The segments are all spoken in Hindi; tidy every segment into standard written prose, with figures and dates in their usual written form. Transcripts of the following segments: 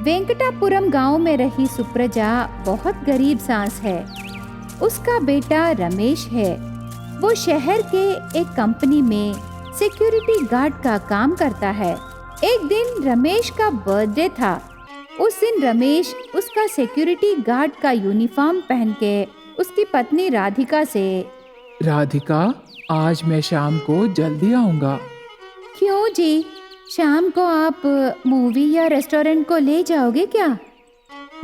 वेंकटापुरम गांव में रही सुप्रजा बहुत गरीब सांस है। उसका बेटा रमेश है। वो शहर के एक कंपनी में सिक्योरिटी गार्ड का काम करता है। एक दिन रमेश का बर्थडे था। उस दिन रमेश उसका सिक्योरिटी गार्ड का यूनिफॉर्म पहन के उसकी पत्नी राधिका से, राधिका, आज मैं शाम को जल्दी आऊँगा। क्यों जी, शाम को आप मूवी या रेस्टोरेंट को ले जाओगे क्या?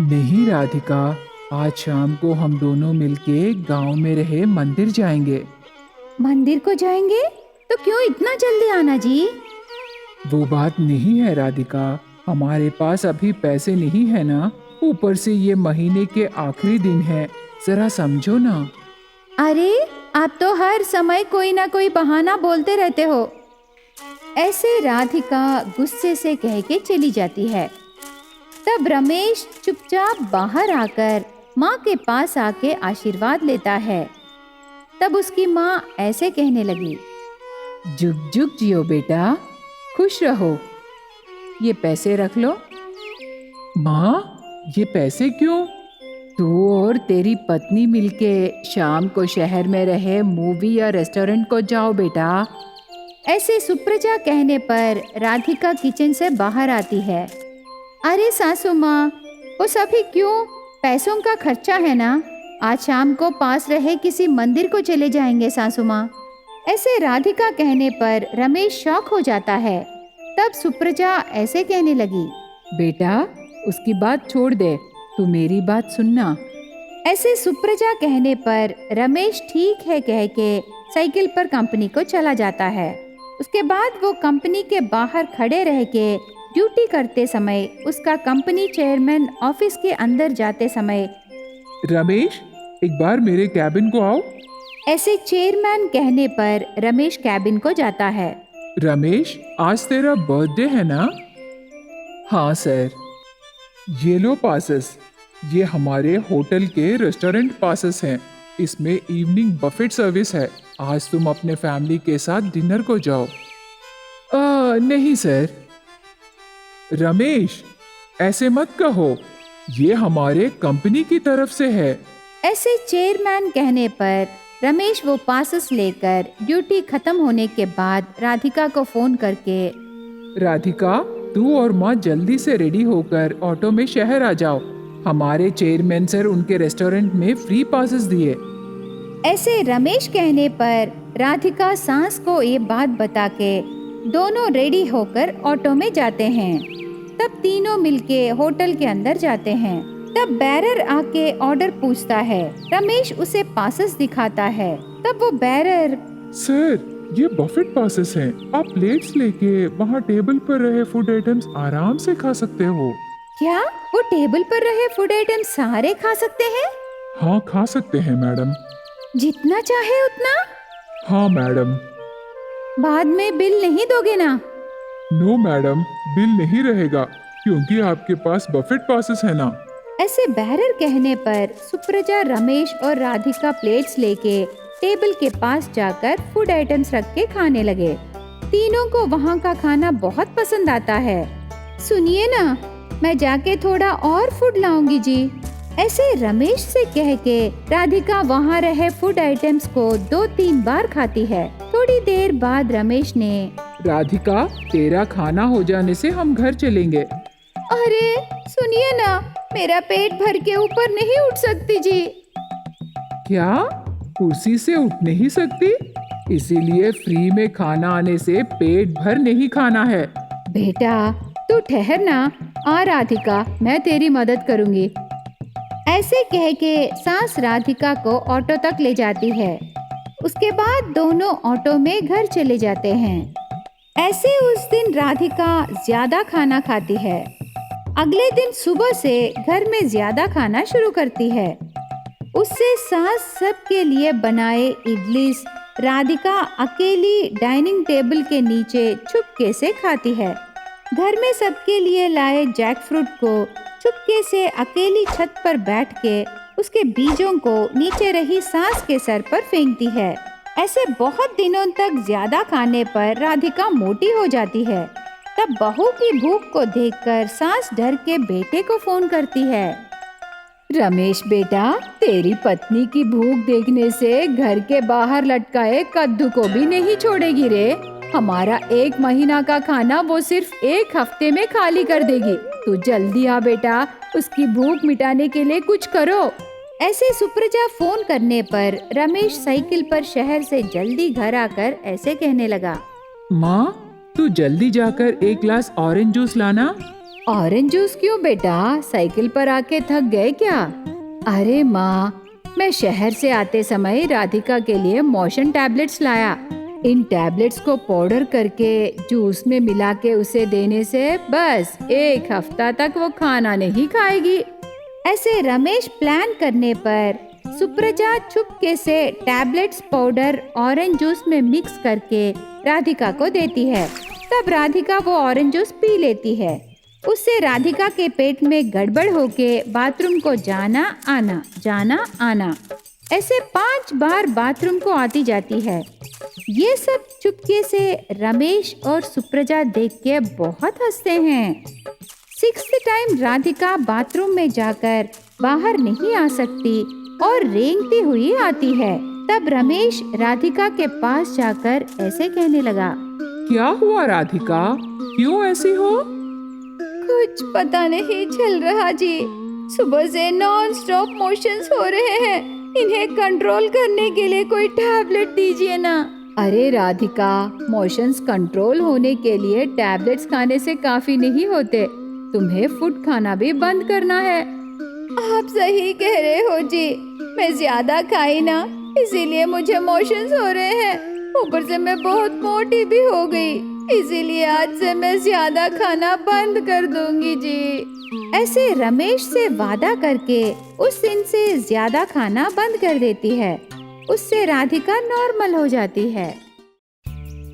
नहीं राधिका, आज शाम को हम दोनों मिलके गांव में रहे मंदिर जाएंगे। मंदिर को जाएंगे? तो क्यों इतना जल्दी आना जी? वो बात नहीं है राधिका, हमारे पास अभी पैसे नहीं है ना। ऊपर से ये महीने के आखिरी दिन है, जरा समझो ना। अरे, आप तो हर समय कोई ना कोई बहाना बोलते रहते हो। ऐसे राधिका गुस्से से कह के चली जाती है। तब रमेश चुपचाप बाहर आकर माँ के पास आके आशीर्वाद लेता है। तब उसकी माँ ऐसे कहने लगी, जुग जुग जियो बेटा, खुश रहो। ये पैसे रख लो। माँ, ये पैसे क्यों? तू और तेरी पत्नी मिलके शाम को शहर में रहे मूवी या रेस्टोरेंट को जाओ बेटा। ऐसे सुप्रजा कहने पर राधिका किचन से बाहर आती है। अरे सासू माँ, वो सभी क्यों? पैसों का खर्चा है ना। आज शाम को पास रहे किसी मंदिर को चले जाएंगे सासू माँ। ऐसे राधिका कहने पर रमेश शॉक हो जाता है। तब सुप्रजा ऐसे कहने लगी, बेटा, उसकी बात छोड़ दे, तू मेरी बात सुनना। ऐसे सुप्रजा कहने पर रमेश ठीक है कह के साइकिल पर कंपनी को चला जाता है। उसके बाद वो कंपनी के बाहर खड़े रह के ड्यूटी करते समय उसका कंपनी चेयरमैन ऑफिस के अंदर जाते समय, रमेश, एक बार मेरे कैबिन को आओ। ऐसे चेयरमैन कहने पर रमेश कैबिन को जाता है। रमेश, आज तेरा बर्थडे है ना? हाँ सर। ये लो पासेस, ये हमारे होटल के रेस्टोरेंट पासेस हैं। इसमें इवनिंग बफेट सर्विस है। आज तुम अपने फैमिली के साथ डिनर को जाओ। नहीं सर। रमेश, ऐसे मत कहो, ये हमारे कंपनी की तरफ से है। ऐसे चेयरमैन कहने पर रमेश वो पासेस लेकर ड्यूटी खत्म होने के बाद राधिका को फोन करके, राधिका, तू और माँ जल्दी से रेडी होकर ऑटो में शहर आ जाओ। हमारे चेयरमैन सर उनके रेस्टोरेंट में फ्री पासेस दिए। ऐसे रमेश कहने पर राधिका सास को ये बात बता के दोनों रेडी होकर ऑटो में जाते हैं। तब तीनों मिलके होटल के अंदर जाते हैं। तब बैरर आके ऑर्डर पूछता है। रमेश उसे पासेस दिखाता है। तब वो बैरर, सर, ये बफेट पासेस हैं। आप प्लेट्स लेके वहाँ टेबल पर रहे फूड आइटम्स आराम से खा सकते हो। क्या वो टेबल पर रहे फूड आइटम सारे खा सकते हैं? हाँ, खा सकते हैं मैडम। जितना चाहे उतना? हाँ मैडम। बाद में बिल नहीं दोगे ना? नो मैडम, बिल नहीं रहेगा क्योंकि आपके पास बफेट पासेस है ना। ऐसे बैरर कहने पर सुप्रजा, रमेश और राधिका प्लेट्स लेके टेबल के पास जाकर फूड आइटम्स रख के खाने लगे। तीनों को वहाँ का खाना बहुत पसंद आता है। सुनिए ना, मैं जाके थोड़ा और फूड लाऊंगी जी। ऐसे रमेश से कह के राधिका वहाँ रहे फूड आइटम्स को 2-3 बार खाती है। थोड़ी देर बाद रमेश ने, राधिका, तेरा खाना हो जाने से हम घर चलेंगे। अरे सुनिए ना, मेरा पेट भर के ऊपर नहीं उठ सकती जी। क्या? कुर्सी से उठ नहीं सकती? इसीलिए फ्री में खाना आने से पेट भर नहीं खाना है। बेटा, तू ठहर ना। आ राधिका, मैं तेरी मदद करूंगी। ऐसे कह के सास राधिका को ऑटो तक ले जाती है। उसके बाद दोनों ऑटो में घर चले जाते हैं। ऐसे उस दिन राधिका ज्यादा खाना खाती है। अगले दिन सुबह से घर में ज्यादा खाना शुरू करती है। उससे सास सबके लिए बनाए इडली राधिका अकेली डाइनिंग टेबल के नीचे चुपके से खाती है। घर में सबके लिए लाए जैक फ्रूट को चुपके से अकेली छत पर बैठ के उसके बीजों को नीचे रही सास के सर पर फेंकती है। ऐसे बहुत दिनों तक ज्यादा खाने पर राधिका मोटी हो जाती है। तब बहू की भूख को देखकर सास डर के बेटे को फोन करती है। रमेश बेटा, तेरी पत्नी की भूख देखने से घर के बाहर लटकाए कद्दू को भी नहीं छोड़ेगी रे। हमारा 1 महीना का खाना वो सिर्फ 1 हफ्ते में खाली कर देगी। तू जल्दी आ बेटा, उसकी भूख मिटाने के लिए कुछ करो। ऐसे सुप्रजा फोन करने पर रमेश साइकिल पर शहर से जल्दी घर आकर ऐसे कहने लगा। माँ, तू जल्दी जाकर 1 ग्लास ऑरेंज जूस लाना। ऑरेंज जूस क्यों बेटा, साइकिल पर आके थक गए क्या? अरे माँ, मैं शहर से आते समय राधिका के लिए मोशन टैबलेट्स लाया। इन टैबलेट्स को पाउडर करके जूस में मिला के उसे देने से बस 1 हफ्ता तक वो खाना नहीं खाएगी। ऐसे रमेश प्लान करने पर सुप्रजा चुपके से टैबलेट्स पाउडर ऑरेंज जूस में मिक्स करके राधिका को देती है। तब राधिका वो ऑरेंज जूस पी लेती है। उससे राधिका के पेट में गड़बड़ होके बाथरूम को जाना आना ऐसे 5 बार बाथरूम को आती जाती है। ये सब चुपके से रमेश और सुप्रजा देख के बहुत हंसते हैं। 6th टाइम राधिका बाथरूम में जाकर बाहर नहीं आ सकती और रेंगती हुई आती है। तब रमेश राधिका के पास जाकर ऐसे कहने लगा। क्या हुआ राधिका, क्यों ऐसी हो? कुछ पता नहीं चल रहा जी, सुबह से नॉन स्टॉप मोशंस हो रहे हैं। इन्हें कंट्रोल करने के लिए कोई टैबलेट दीजिए ना। अरे राधिका, मोशंस कंट्रोल होने के लिए टैबलेट्स खाने से काफी नहीं होते। तुम्हें फूड खाना भी बंद करना है। आप सही कह रहे हो जी, मैं ज्यादा खाई ना, इसीलिए मुझे मोशंस हो रहे हैं। ऊपर से मैं बहुत मोटी भी हो गई, इसीलिए आज से मैं ज्यादा खाना बंद कर दूंगी जी। ऐसे रमेश से वादा करके उस दिन से ज्यादा खाना बंद कर देती है। उससे राधिका नॉर्मल हो जाती है।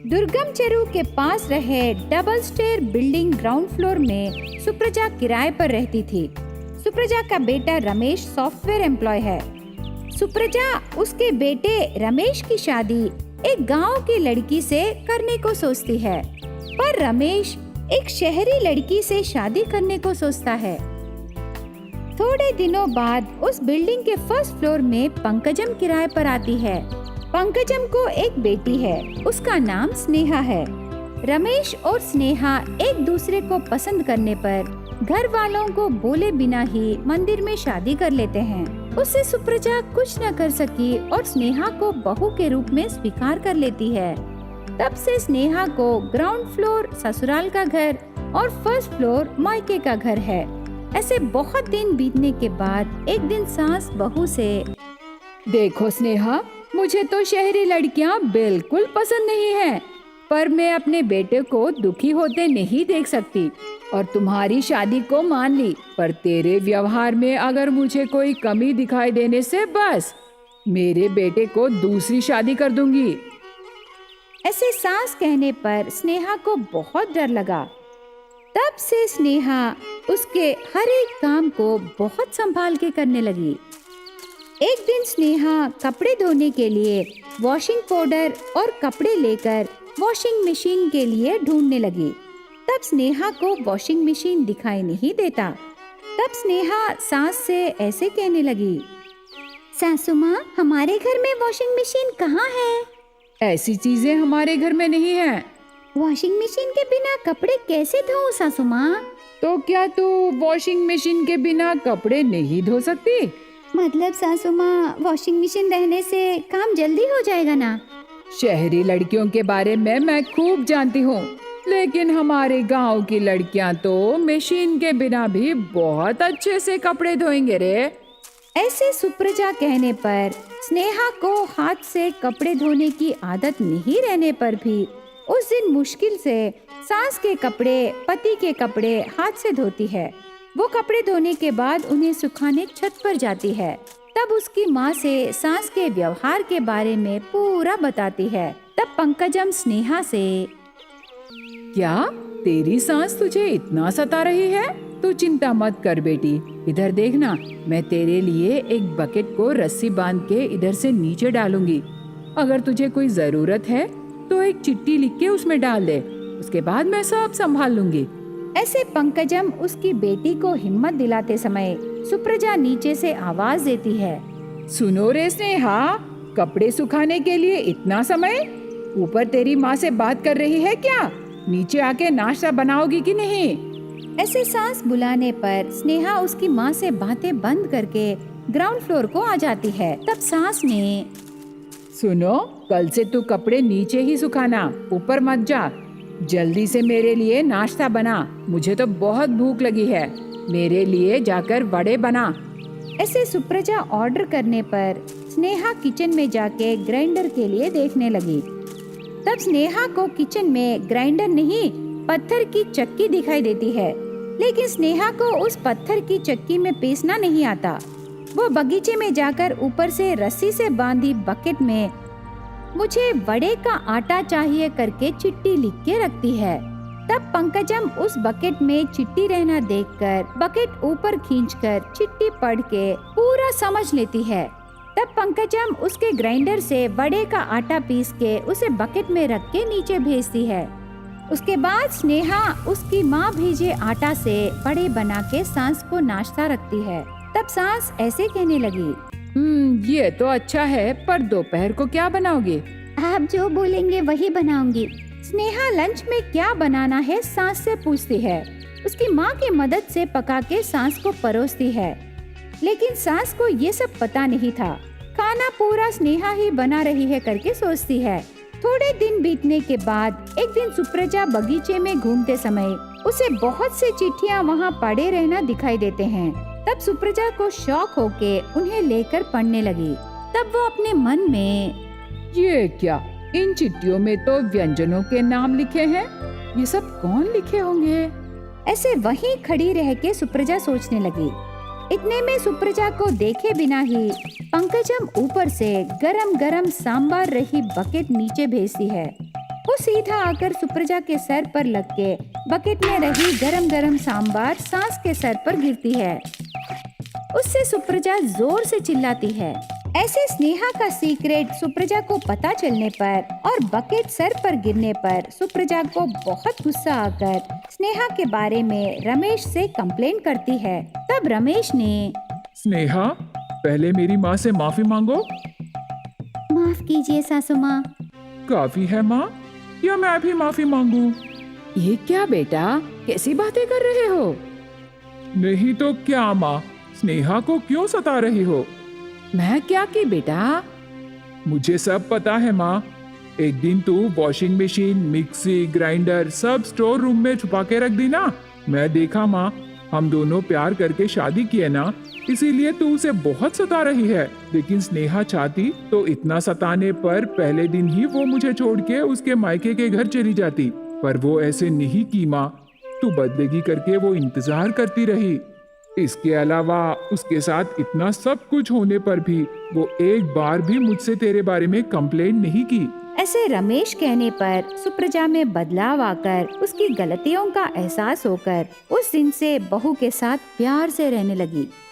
दुर्गम चेरू के पास रहे double stair building ground floor में सुप्रजा किराए पर रहती थी। सुप्रजा का बेटा रमेश सॉफ्टवेयर एम्प्लॉय है। सुप्रजा उसके बेटे रमेश की शादी एक गांव की लड़की से करने को सोचती है, पर रमेश एक शहरी लड़की से शादी करने को सोचता है। थोड़े दिनों बाद उस बिल्डिंग के फर्स्ट फ्लोर में पंकजम किराए पर आती है। पंकजम को एक बेटी है, उसका नाम स्नेहा है। रमेश और स्नेहा एक दूसरे को पसंद करने पर घर वालों को बोले बिना ही मंदिर में शादी कर लेते हैं। उससे सुप्रजा कुछ न कर सकी और स्नेहा को बहू के रूप में स्वीकार कर लेती है। तब से स्नेहा को ग्राउंड फ्लोर ससुराल का घर और फर्स्ट फ्लोर मायके का घर है। ऐसे बहुत दिन बीतने के बाद एक दिन सास बहू से, देखो स्नेहा, मुझे तो शहरी लड़कियां बिल्कुल पसंद नहीं है, पर मैं अपने बेटे को दुखी होते नहीं देख सकती और तुम्हारी शादी को मान ली, पर तेरे व्यवहार में अगर मुझे कोई कमी दिखाई देने से बस मेरे बेटे को दूसरी शादी कर दूंगी। ऐसे सास कहने पर स्नेहा को बहुत डर लगा। तब से स्नेहा उसके हर एक काम को बहुत संभाल के करने लगी। एक दिन स्नेहा कपड़े धोने के लिए वॉशिंग पाउडर और कपड़े लेकर वॉशिंग मशीन के लिए ढूंढने लगी। तब स्नेहा को वॉशिंग मशीन दिखाई नहीं देता। तब स्नेहा सास से ऐसे कहने लगी, सासू माँ, हमारे घर में वॉशिंग मशीन कहाँ है? ऐसी चीजें हमारे घर में नहीं है। वॉशिंग मशीन के बिना कपड़े कैसे धोऊं सासू माँ? तो क्या तू वॉशिंग मशीन के बिना कपड़े नहीं धो सकती? मतलब सासू माँ, वॉशिंग मशीन रहने से काम जल्दी हो जाएगा ना? शहरी लड़कियों के बारे में मैं खूब जानती हूँ, लेकिन हमारे गांव की लड़कियां तो मशीन के बिना भी बहुत अच्छे से कपड़े धोएंगे रे। ऐसे सुप्रजा कहने पर स्नेहा को हाथ से कपड़े धोने की आदत नहीं रहने पर भी उस दिन मुश्किल से सास के कपड़े, पति के कपड़े हाथ से धोती है। वो कपड़े धोने के बाद उन्हें सुखाने छत पर जाती है। तब उसकी माँ से सास के व्यवहार के बारे में पूरा बताती है। तब पंकजम स्नेहा से, क्या तेरी सास तुझे इतना सता रही है? तू चिंता मत कर बेटी, इधर देखना, मैं तेरे लिए एक बकेट को रस्सी बांध के इधर से नीचे डालूंगी। अगर तुझे कोई जरूरत है तो एक चिट्ठी लिख के उसमें डाल दे, उसके बाद मैं सब संभाल लूंगी। ऐसे पंकजम उसकी बेटी को हिम्मत दिलाते समय सुप्रजा नीचे से आवाज देती है। सुनो रे स्नेहा, कपड़े सुखाने के लिए इतना समय? ऊपर तेरी माँ से बात कर रही है क्या? नीचे आके नाश्ता बनाओगी कि नहीं? ऐसे सास बुलाने पर स्नेहा उसकी माँ से बातें बंद करके ग्राउंड फ्लोर को आ जाती है। तब सास ने, सुनो, कल से तू कपड़े नीचे ही सुखाना, ऊपर मत जा। जल्दी से मेरे लिए नाश्ता बना, मुझे तो बहुत भूख लगी है। मेरे लिए जाकर वड़े बना। ऐसे सुप्रजा ऑर्डर करने पर स्नेहा किचन में जाके ग्राइंडर के लिए देखने लगी। तब स्नेहा को किचन में ग्राइंडर नहीं, पत्थर की चक्की दिखाई देती है। लेकिन स्नेहा को उस पत्थर की चक्की में पीसना नहीं आता। वो बगीचे में जाकर ऊपर से रस्सी से बांधी बकेट में मुझे वड़े का आटा चाहिए करके चिट्ठी लिख के रखती है। तब पंकजम उस बकेट में चिट्ठी रहना देखकर बकेट ऊपर खींचकर चिट्ठी पढ़ के पूरा समझ लेती है। तब पंकजम उसके ग्राइंडर से वड़े का आटा पीस के उसे बकेट में रख के नीचे भेजती है। उसके बाद स्नेहा उसकी माँ भेजे आटा से वड़े बना के सास को नाश्ता रखती है। तब सास ऐसे कहने लगी, ये तो अच्छा है, पर दोपहर को क्या बनाओगे? आप जो बोलेंगे वही बनाऊंगी। स्नेहा लंच में क्या बनाना है सास से पूछती है। उसकी माँ की मदद से पका के सास को परोसती है। लेकिन सास को ये सब पता नहीं था। खाना पूरा स्नेहा ही बना रही है करके सोचती है। थोड़े दिन बीतने के बाद एक दिन सुप्रजा बगीचे में घूमते समय उसे बहुत से चिट्ठियाँ वहाँ पड़े रहना दिखाई देते हैं। तब सुप्रजा को शौक होके उन्हें लेकर पढ़ने लगी। तब वो अपने मन में, ये क्या, इन चिट्ठियों में तो व्यंजनों के नाम लिखे हैं। ये सब कौन लिखे होंगे? ऐसे वहीं खड़ी रह के सुप्रजा सोचने लगी। इतने में सुप्रजा को देखे बिना ही पंकजम ऊपर से गरम गरम सांबार रही बकेट नीचे भेजती है। वो सीधा आकर सुप्रजा के सर पर लग के बकेट में रही गरम गरम सांबार सास के सर पर गिरती है। उससे सुप्रजा जोर से चिल्लाती है। ऐसे स्नेहा का सीक्रेट सुप्रजा को पता चलने पर और बकेट सर पर गिरने पर सुप्रजा को बहुत गुस्सा आकर स्नेहा के बारे में रमेश से कंप्लेंट करती है। तब रमेश ने, स्नेहा, पहले मेरी माँ से माफी मांगो। माफ कीजिए सासू माँ। काफी है माँ, या मैं भी माफी मांगू? ये क्या बेटा, कैसी बातें कर रहे हो? नहीं तो क्या माँ, स्नेहा को क्यों सता रही हो? मैं क्या की बेटा? मुझे सब पता है माँ। एक दिन तू वॉशिंग मशीन, मिक्सी, ग्राइंडर सब स्टोर रूम में छुपा के रख दी ना। मैं देखा माँ, हम दोनों प्यार करके शादी किए ना, इसीलिए तू उसे बहुत सता रही है। लेकिन स्नेहा चाहती तो इतना सताने पर पहले दिन ही वो मुझे छोड़ के उसके मायके के घर चली जाती, पर वो ऐसे नहीं की माँ। तू बदलेगी करके वो इंतजार करती रही। इसके अलावा उसके साथ इतना सब कुछ होने पर भी वो एक बार भी मुझसे तेरे बारे में कंप्लेंट नहीं की। ऐसे रमेश कहने पर सुप्रजा में बदलाव आकर उसकी गलतियों का एहसास होकर उस दिन से बहू के साथ प्यार से रहने लगी।